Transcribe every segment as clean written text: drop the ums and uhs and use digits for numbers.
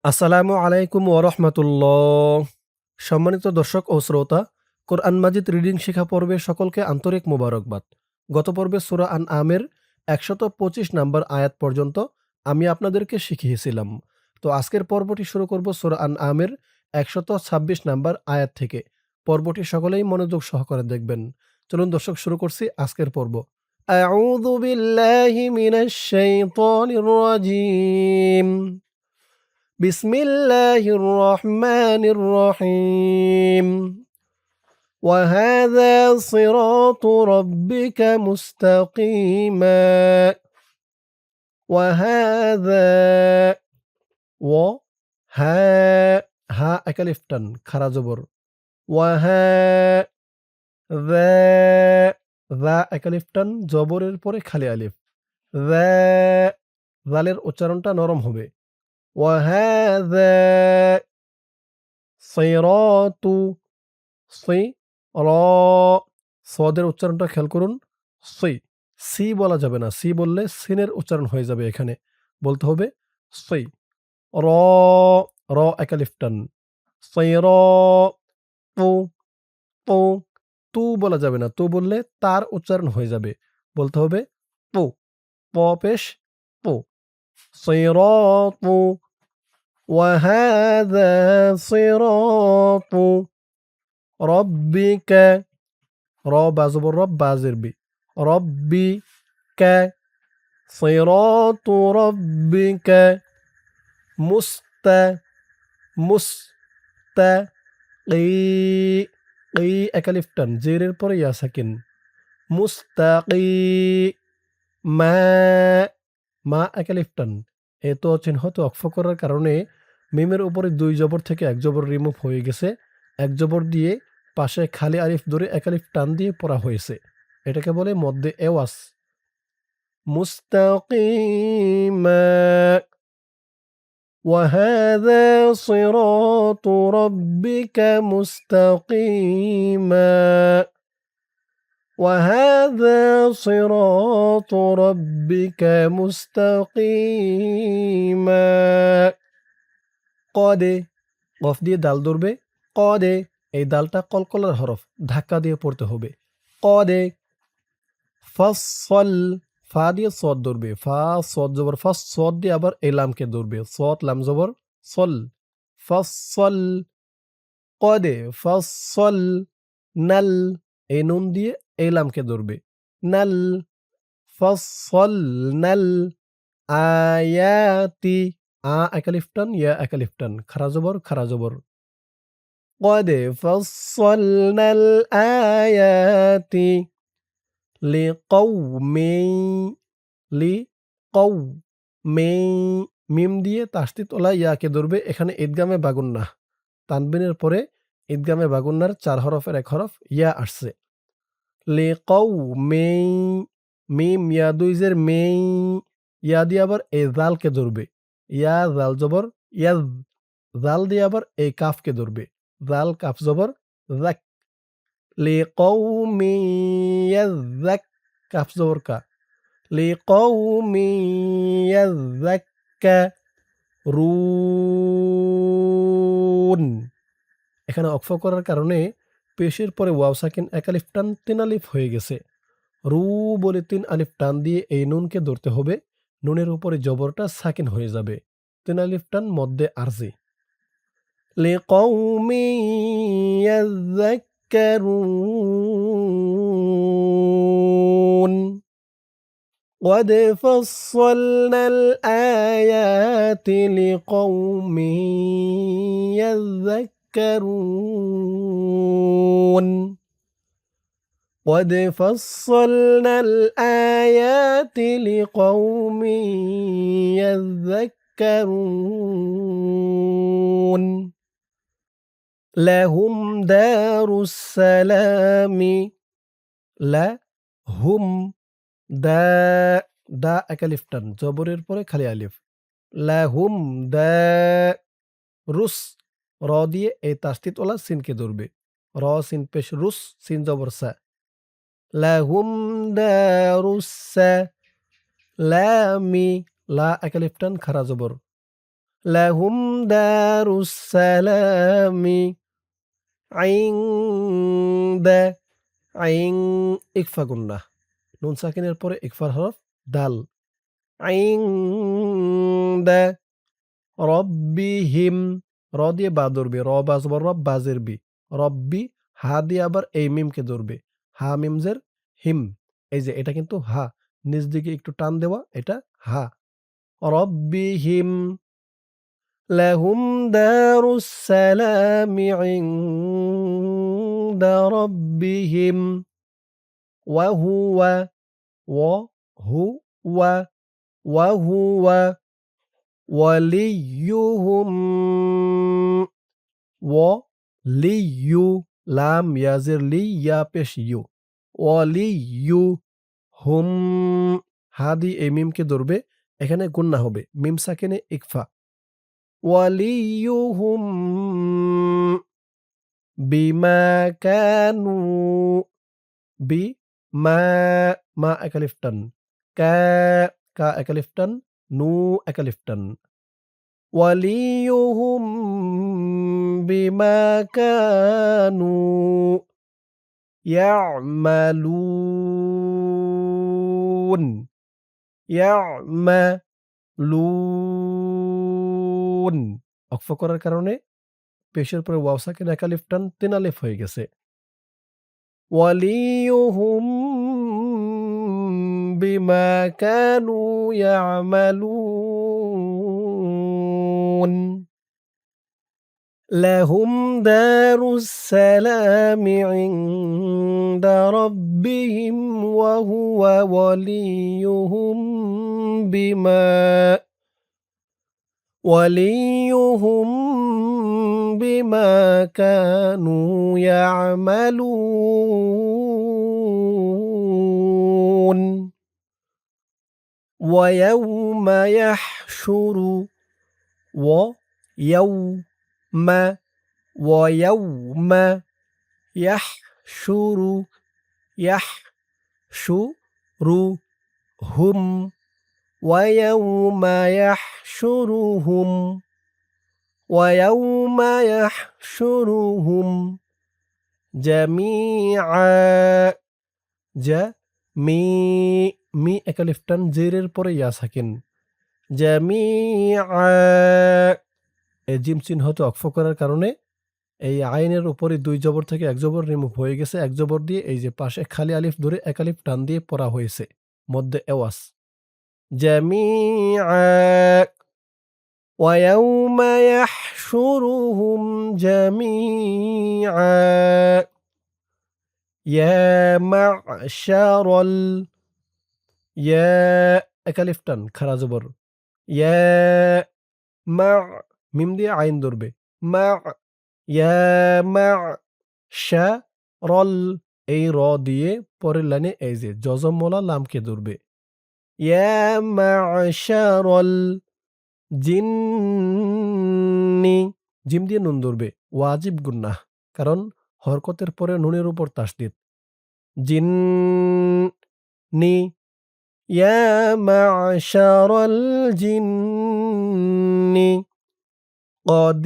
আসসালামু আলাইকুম ওরহমতুল্লাহ। সম্মানিত দর্শক ও শ্রোতা, কোরআন মাজিদ রিডিং শিখা পর্বে সকলকে আন্তরিক মোবারকবাদ। গত পর্বে সূরা আন আমের ১২৫ নম্বর আয়াত পর্যন্ত আমি আপনাদেরকে শিখিয়েছিলাম। তো আজকের পর্বটি শুরু করব সূরা আন আমের ১২৬ নম্বর আয়াত থেকে। পর্বটি সকলেই মনোযোগ সহকারে দেখবেন। চলুন দর্শক, শুরু করছি আজকের পর্ব। আউযু বিল্লাহি মিনাশ শাইতানির রাজীম। بسم الله الرحمن الرحيم. وهذا صراط ربك مستقيما. وهذا ها ها একালিফটান খারা জবর। ওয়াহা দা একালিফটান জবরের পরে খালি আলিফ। জালের উচ্চারণটা নরম হবে। ওয়াহাদা সিরাতু সি র সদের উচ্চারণটা খেয়াল করুন। সি বলা যাবে না। সি বললে সিনের উচ্চারণ হয়ে যাবে। এখানে বলতে হবে সই। র র একালিফটান। সৈর তু তু তু বলা যাবে না। তু বললে তার উচ্চারণ হয়ে যাবে। বলতে হবে তু। প পেশ তু। সিরাতু وهذا صراط ربك র বাজবর রব বাজের বি ربك صراط ربك মুস্তাকি একালিফটান জেরের পরে ইয়া সাকিন। মুস্তাকি মা একালিফটান। এত চিহ্নত অক্ষ করার কারণে মিমের উপরে ২ জবর থেকে ১ জবর রিমুভ হয়ে গেছে। ১ জবর দিয়ে পাশে খালি আলিফ ধরে এক আলিফ টান দিয়ে পড়া হয়েছে। এটাকে বলে মদ্দে এওয়াজ। মুস্তাকিমা وهذا صراط ربك مستقيما وهذا صراط ربك مستقيما কদে কফ দিয়ে দাল ধরবে। কদে এই দালটা কলকলার হরফ, ধাক্কা দিয়ে পড়তে হবে। কদে ফসল ফা দিয়ে সদ ধরবে। ফা সদ জবর ফাস, সদ দিয়ে আবার এই লামকে ধরবে। সদ লাম জবর সল। ফসল কদে ফসল নাল এই নুন দিয়ে এই লামকে ধরবে। নাল ফসল নাল আয়াতি একালিফটান ইয়া একালিফটান খারা জবর খারা জবর। قد فصلنا الآيات لقوم لقوم মিম দিয়ে তাসদিদ ওলা ইয়াকে ধরবে। এখানে ঈদগামে বাগুন্না, তানবিনের পরে ঈদগামে বাগুন্নার ৪ হরফের ১ হরফ ইয়া আসছে। লিকাউমি মিম ইয়া ২ জের মেই ইয়া দিয়ে আবার এই জালকে ধরবে। ইয়া জাল জবর ইয়াজ, জাল দিয়ে আবার এই কাফকে ধরবে। জাল কাফ জবর যাক। লিকাউমি ইয়াযাক কাফ জবর কা। লিকাউমি ইয়াযাক্কারুন। এখানে অক্ফ করার কারণে পেশের পরে ওয়াও সাকিন এক আলিফ টান ৩ আলিফ হয়ে গেছে। রু বলে ৩ আলিফ টান দিয়ে এই নুনকে ধরতে হবে। নুনের উপরে জবরটা সাকিন হয়ে যাবে। ৩ আলিফ টান মধ্যে আরজি। লিকাউমি ইয়াযাক্কারুন قد فصلنا الآيات لقوم يذكرون قد فصلنا الآيات لقوم يذكرون لهم دار السلام لهم দা একালিফটান জবরের পরে খালি আলিফ। লাহুম দা রুস র দিয়ে এই তাসদিদ ওলা সিনকে ধরবে। র সিন পেশ রুস সিন জবর সা। লাহুম দারুস লামি লা একালিফটান খারা জবর। লাহুম দারুস সালামি ইনদা আইন ইকফা গুন্নাহ নুন সাকিনের পরে ইকফার হরফ দাল ইনদা রব্বিহিম র দিয়ে বা ধরবে র বা জবর রব বাজের বি রব্বি হা দিয়ে আবার এই মিমকে ধরবে হা মিমজের হিম এই যে এটা কিন্তু হা নিজ দিকে একটু টান দেওয়া এটা হা রব্বিহিম লাহুম দারুস সালামি ইনদা রব্বিহিম ওয়া হুয়া ওয়া হুয়া ওয়া হুয়া ওয়ালিয়ুহুম ওয়ালিয়ু লাম ইয়াজের লি ইয়া পেশ ইউ ওয়ালিয়ু হুম হাদি এই মিমকে ধরবে এখানে গুন্না হবে মিম সাকিনে ইকফা ওয়ালিয়ুহুম বিমা কানু বি মা মা একালিফ টান কা কা একালিফ টান নু একালিফ টান ওয়ালিয়ুহুম বিমা কানু ইয়ামালুন ইয়ামালুন অক্ফ করার কারণে পেশের পরে ওয়াও সাকিন এক আলিফ টান ৩ আলিফ হয়ে গেছে ওয়ালিয়ুহুম বিমা কানু ইয়ামালুন লাহুম দারুস সালামি ইনদা রাব্বিহিম ওয়া হুয়া ওয়ালিয়ুহুম বিমা وليهم بما كانوا يعملون ويوم يحشر ويوم ويوم يحشر يحشرهم ويوم يحشرهم ويوم يحشرهم جميعا মি মি একালিফটান জেরের পরে ইয়া সাকিন জামিআ এই জিম চিহ্নতে অক্ফ করার কারণে এই আইনের উপরে ২ জবর থেকে ১ জবর রিমুভ হয়ে গেছে ১ জবর দিয়ে এই যে পাশে খালি আলিফ ধরে এক আলিফ টান দিয়ে পড়া হয়েছে মধ্যে এওয়াজ জামিআ ويوم يحشرهم جميعا يا معشر يا একালিফটান খারা জবর ইয়া মা মিম দিয়ে আইন ধরবে মা ইয়া মা শা রল এই র দিয়ে পরের লাইনে এই যে জজমওয়ালা লামকে ধরবে ইয়া মা'শারাল জিন্নি জিম দিয়ে নুন ধরবে ওয়াজিব গুন্নাহ কারণ হরকতের পরে নুনের উপর তাসদিদ জিন্নি ইয়া মা'শারাল জিন্নি قد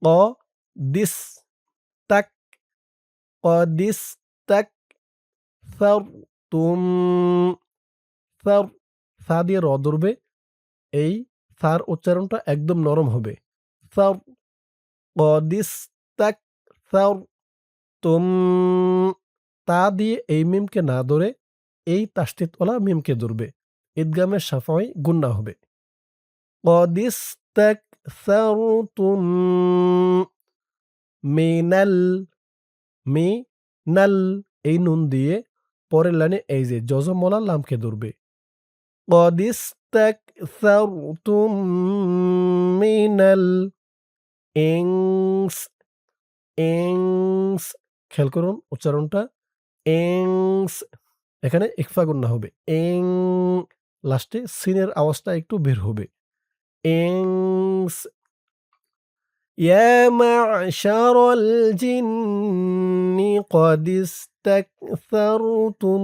قد قد استكثرتم ثر সা দিয়ে র ধরবে এই সার উচ্চারণটা একদম নরম হবে ثر قد استكثرتم তা দিয়ে এই মিমকে না ধরে এই তাসদিদওয়ালা মিমকে ধরবে ইদগামের শাফাই গুন্না হবে قد استكثرتم মিনাল মিনাল এই নুন দিয়ে পরের লাইনে এই যে জজমওয়ালা লামকে ধরবে قد استكثرتم من الإنس إنس খেয়াল করুন উচ্চারণটা ইংস এখানে ইকফা গুন্না হবে ইং লাস্টে সিনের আওয়াজটা একটু বের হবে ইংস يا معشر الجن قد استكثرتم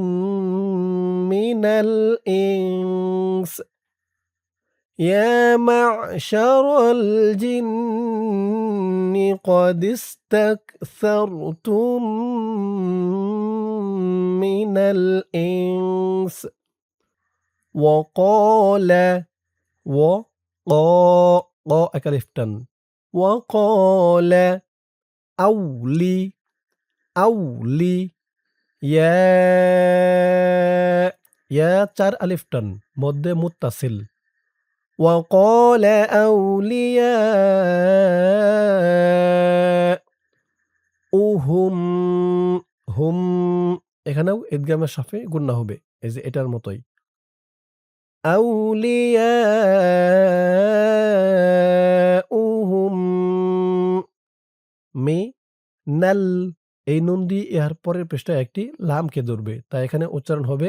من الإنس ইয়া মা'শারাল জিন্নি قد استكثرتم من الإنس وقال ق এক আলিফ টান وقال أولي ইয়া চার আলিফ টান মধ্যে মুত্তাসিল وقال أولياؤهم হুম এখানেও ইদগামে সাফে গুন্না হবে এই যে এটার মতোই আউলিয়াউহুম মিনাল এই নুন দিয়ে ইহার পরের পৃষ্ঠায় একটি লামকে ধরবে তাই এখানে উচ্চারণ হবে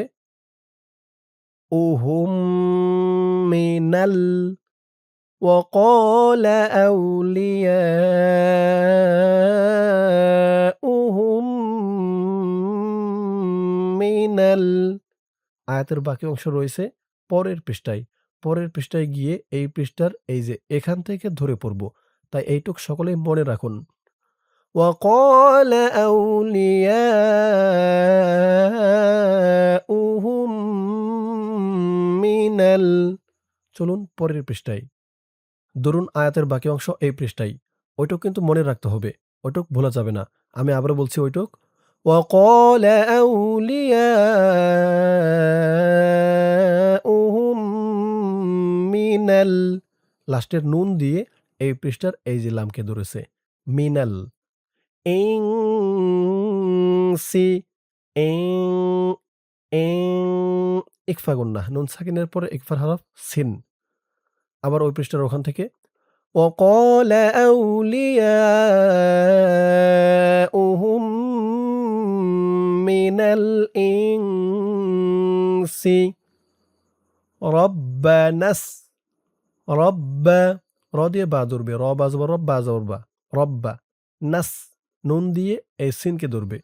উহুম মিনাল وقال أولياؤهم মিনাল আয়াতের বাকি অংশ রয়েছে পরের পৃষ্ঠায় গিয়ে এই পৃষ্ঠার এই যে এখান থেকে ধরে পড়ব তাই এইটুক সকলেই মনে রাখুন وقال أولياؤهم মিনাল চলুন পরের পৃষ্ঠায় ধরুন আয়াতের বাকি অংশ এই পৃষ্ঠায় ওইটুক কিন্তু মনে রাখতে হবে ওইটুক ভোলা যাবে না আমি আবার বলছি ওইটুক وقال أولياؤهم মিনাল লাস্টের নুন দিয়ে এই পৃষ্ঠার এই যে লামকে ধরেছে মিনাল ইনসি ইকফা গুন্নাহ নুন সাকিনের পরে ইকফার হরফ সিন আবার ওই পৃষ্ঠার ওখান থেকে وقال أولياؤهم من الإنس ربنا رب র দিয়ে বা ধরবে র বা জবর রব বা জবর বা রব্বা নাস নুন দিয়ে এই সিনকে ধরবে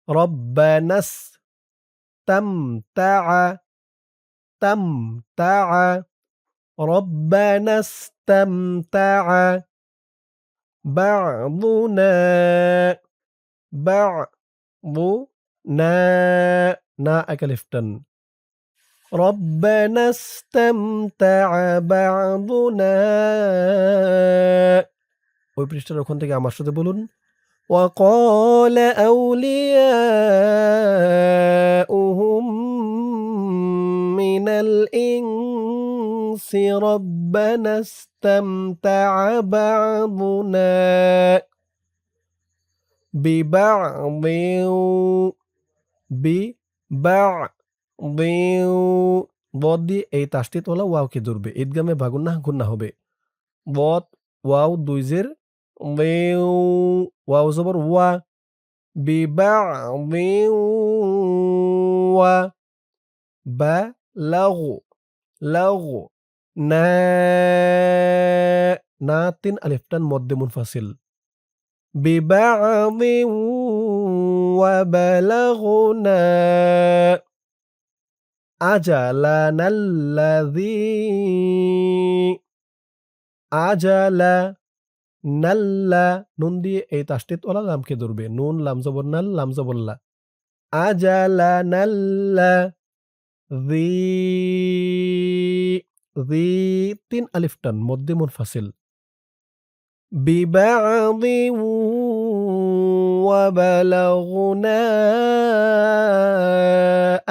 রব্বানাস তামতাআ ربنا استمتع بعضنا না একালিফটান ربنا استمتع بعضنا ওই পৃষ্ঠার ওখান থেকে আমার সাথে বলুন وقال أولياؤهم من الإنس ربنا استمتع بعضنا ببعض বদ দিয়ে এই তাসদিদ ওয়ালা ওয়াওকে ধরবে ঈদগামে বাগুন্না গুন্না হবে বদ ওয়াও দুই জের ওয়াও জবর ওয়া বিবা'দি ওয়া লাগু না তিন আলিফ টান মধ্যে মুনফাসিল বিবা'দি ওয়া বালাগুনা আজালা নাল্লা নুন দিয়ে এই তাসদিদ ওয়ালা লামকে ধরবে নুন লাম জবর নাল লাম জবর লা আজালা নাল্লা তিন আলিফ টান মধ্যে মুনফাসিল বিবা'দি ওয়া বালাগুনা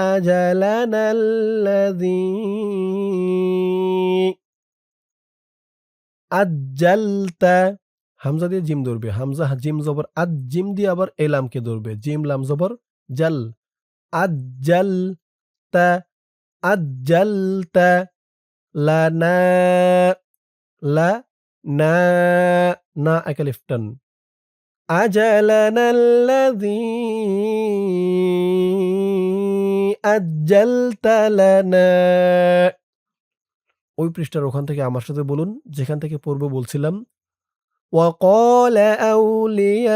আজালানা আল্লাযী আজ্জালতা হামজা দিয়ে জিম ধরবে হামজা জিম জবর আজ জিম দিয়ে আবার এই লামকে ধরবে জিম লাম জবর জাল আজ্জালতা লানা না একালিফ টান আজালানা আল্লাযী আজ্জালতা লানা ওই পৃষ্ঠার ওখান থেকে আমার সাথে বলুন যেখান থেকে পূর্ব বলছিলাম وقال أولياؤهم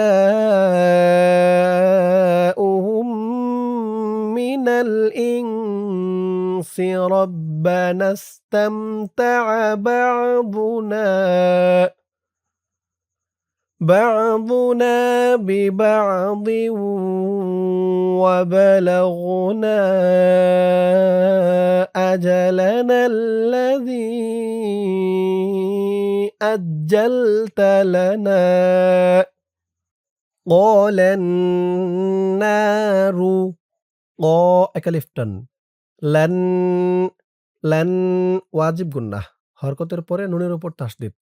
من الإنس ربنا استمتع بعضنا ببعض وبلغنا أجلنا الذي أجلت لنا قال النار ق একালিফটান লান লান ওয়াজিব গুন্নাহ হরকতের পরে নুনের উপর তাসদীদ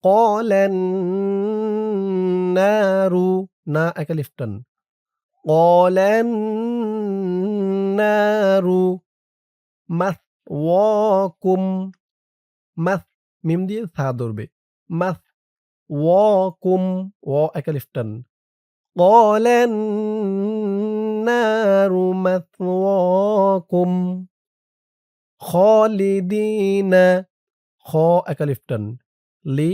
قال النار না একালিফটান قال النار مثواكم মাস মিম দিয়ে সা ধরবে مثواكم ওয়া একালিফটান قال النار مثواكم خالدين খ একালিফটান লি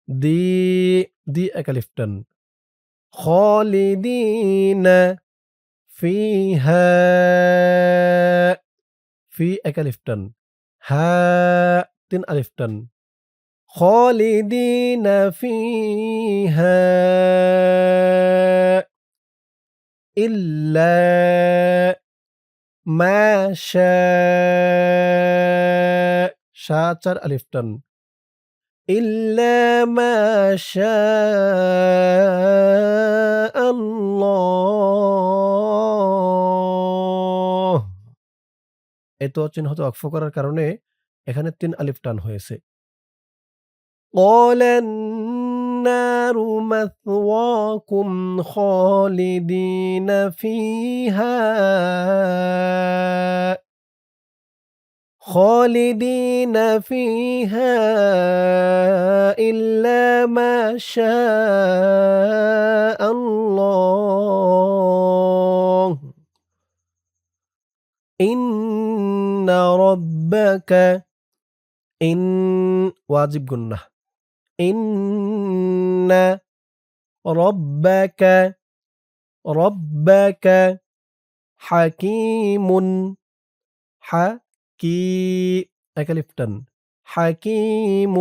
দি একালিফটান خالدين فيها ফি একালিফটান হা তিন আলিফটান خالدين فيها إلا ما شاء শা চার আলিফটান إلا ما شاء الله এই তো চিহ্নিত ওয়াকফ করার কারণে এখানে ৩ আলিফ টান হয়েছে। قال النار مثواكم خالدين فيها إلا ما شاء الله إن ربك إن واجب গুন্নাহ إن ربك حكيم حكي একালিফটান حكيم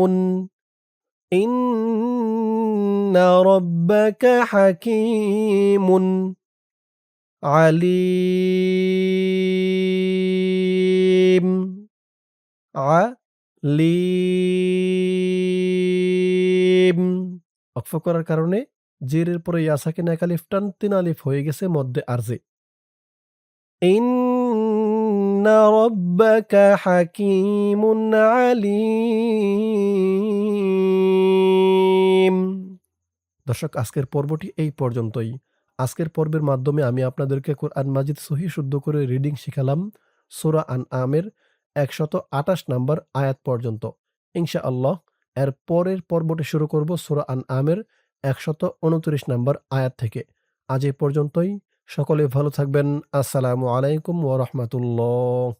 إن ربك حكيم عليم আলিম ওয়াকফ করার কারণে জেরের পরে ইয়া সাকিন এক আলিফ টান ৩ আলিফ হয়ে গেছে মধ্যে আরজে ইন্না রাব্বাকা হাকীমুন আলীম। দর্শক আজকের পর্বটি এই পর্যন্তই। আজকের পর্বের মাধ্যমে আমি আপনাদেরকে কোরআন মাজিদ সহিহ শুদ্ধ করে রিডিং শিখালাম সূরা আনআমের ১২৮ নম্বর আয়াত পর্যন্ত। ইনশাআল্লাহ এর পরের পর্বটি শুরু করব সূরা আনআমের ১২৯ নম্বর আয়াত থেকে। আজ এই পর্যন্তই। সকলে ভালো থাকবেন। আসসালামু আলাইকুম ওয়া রাহমাতুল্লাহ।